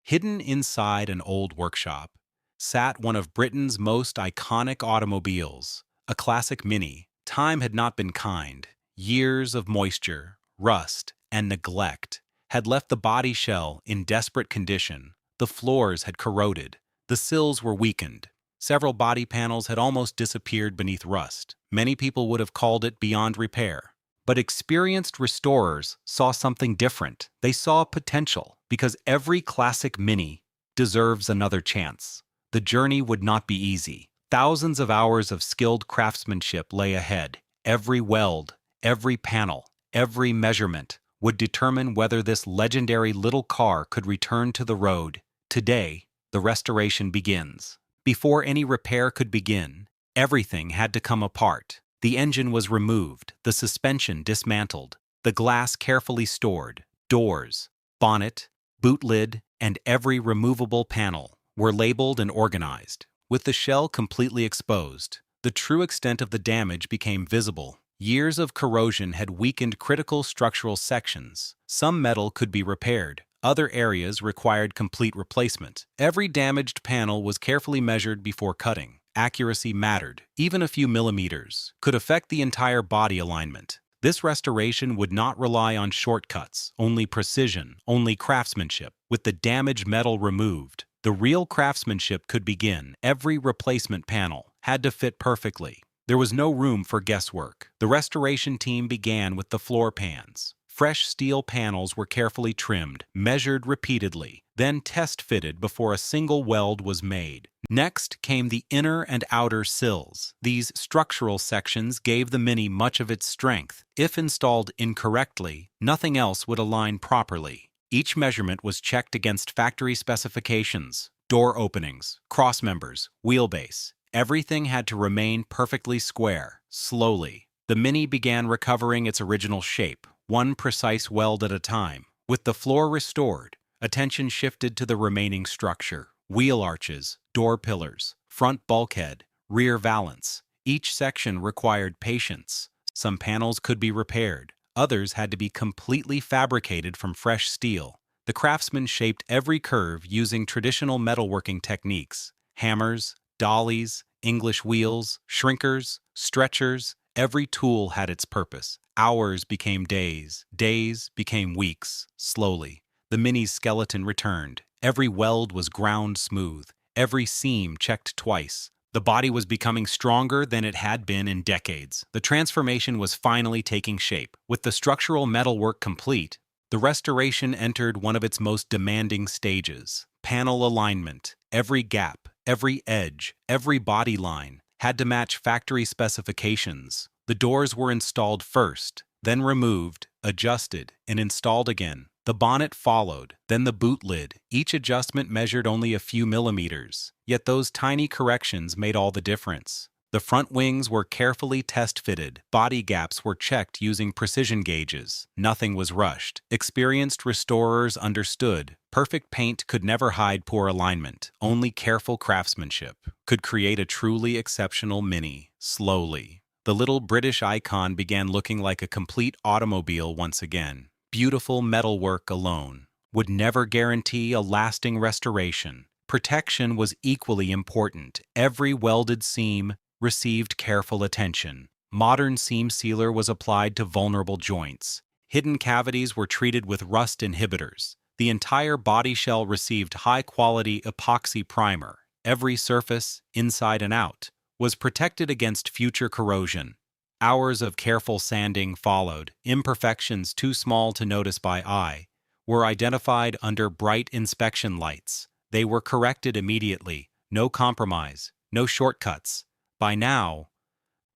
Hidden inside an old workshop sat one of Britain's most iconic automobiles, a classic Mini. Time had not been kind. Years of moisture, rust, and neglect had left the body shell in desperate condition. The floors had corroded. The sills were weakened. Several body panels had almost disappeared beneath rust. Many people would have called it beyond repair. But experienced restorers saw something different. They saw potential, because every classic Mini deserves another chance. The journey would not be easy. Thousands of hours of skilled craftsmanship lay ahead. Every weld, every panel, every measurement would determine whether this legendary little car could return to the road. Today, the restoration begins. Before any repair could begin, everything had to come apart. The engine was removed, the suspension dismantled, the glass carefully stored. Doors, bonnet, boot lid, and every removable panel were labeled and organized. With the shell completely exposed, the true extent of the damage became visible. Years of corrosion had weakened critical structural sections. Some metal could be repaired. Other areas required complete replacement. Every damaged panel was carefully measured before cutting. Accuracy mattered. Even a few millimeters could affect the entire body alignment. This restoration would not rely on shortcuts, only precision, only craftsmanship. With the damaged metal removed, the real craftsmanship could begin. Every replacement panel had to fit perfectly. There was no room for guesswork. The restoration team began with the floor pans. Fresh steel panels were carefully trimmed, measured repeatedly, then test-fitted before a single weld was made. Next came the inner and outer sills. These structural sections gave the Mini much of its strength. If installed incorrectly, nothing else would align properly. Each measurement was checked against factory specifications, door openings, crossmembers, wheelbase. Everything had to remain perfectly square. Slowly, the Mini began recovering its original shape, one precise weld at a time. With the floor restored, attention shifted to the remaining structure. Wheel arches, door pillars, front bulkhead, rear valance. Each section required patience. Some panels could be repaired. Others had to be completely fabricated from fresh steel. The craftsman shaped every curve using traditional metalworking techniques. Hammers, dollies, English wheels, shrinkers, stretchers. Every tool had its purpose. Hours became days. Days became weeks. Slowly, the Mini's skeleton returned. Every weld was ground smooth. Every seam checked twice. The body was becoming stronger than it had been in decades. The transformation was finally taking shape. With the structural metalwork complete, the restoration entered one of its most demanding stages. Panel alignment. Every gap, every edge, every body line had to match factory specifications. The doors were installed first, then removed, adjusted, and installed again. The bonnet followed, then the boot lid. Each adjustment measured only a few millimeters, yet those tiny corrections made all the difference. The front wings were carefully test-fitted. Body gaps were checked using precision gauges. Nothing was rushed. Experienced restorers understood. Perfect paint could never hide poor alignment. Only careful craftsmanship could create a truly exceptional Mini. Slowly, the little British icon began looking like a complete automobile once again. Beautiful metalwork alone would never guarantee a lasting restoration. Protection was equally important. Every welded seam received careful attention. Modern seam sealer was applied to vulnerable joints. Hidden cavities were treated with rust inhibitors. The entire body shell received high-quality epoxy primer. Every surface, inside and out, was protected against future corrosion. Hours of careful sanding followed. Imperfections too small to notice by eye were identified under bright inspection lights. They were corrected immediately. No compromise, no shortcuts. By now,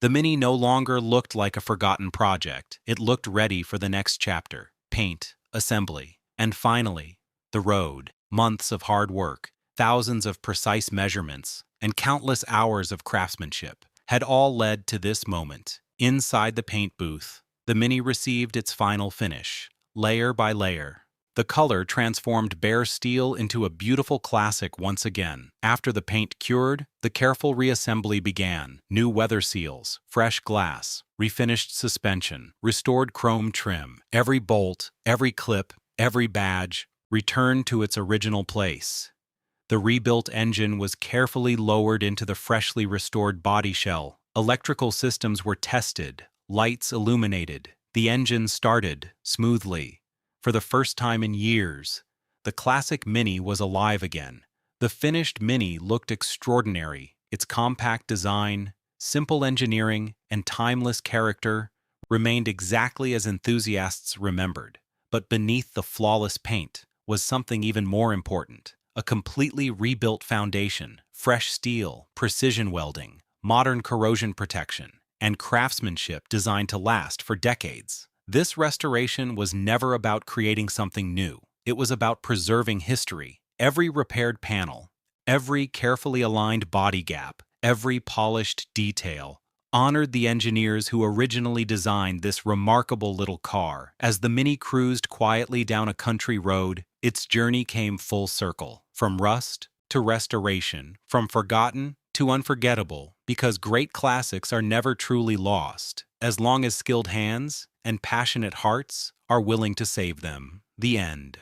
the Mini no longer looked like a forgotten project. It looked ready for the next chapter. Paint, assembly, and finally, the road. Months of hard work, thousands of precise measurements, and countless hours of craftsmanship had all led to this moment. Inside the paint booth, the Mini received its final finish, layer by layer. The color transformed bare steel into a beautiful classic once again. After the paint cured, the careful reassembly began. New weather seals, fresh glass, refinished suspension, restored chrome trim. Every bolt, every clip, every badge returned to its original place. The rebuilt engine was carefully lowered into the freshly restored body shell. Electrical systems were tested, lights illuminated. The engine started smoothly. For the first time in years, the classic Mini was alive again. The finished Mini looked extraordinary. Its compact design, simple engineering, and timeless character remained exactly as enthusiasts remembered. But beneath the flawless paint was something even more important. A completely rebuilt foundation, fresh steel, precision welding, modern corrosion protection, and craftsmanship designed to last for decades. This restoration was never about creating something new. It was about preserving history. Every repaired panel, every carefully aligned body gap, every polished detail honored the engineers who originally designed this remarkable little car. As the Mini cruised quietly down a country road, its journey came full circle, from rust to restoration, from forgotten to unforgettable, because great classics are never truly lost, as long as skilled hands and passionate hearts are willing to save them. The end.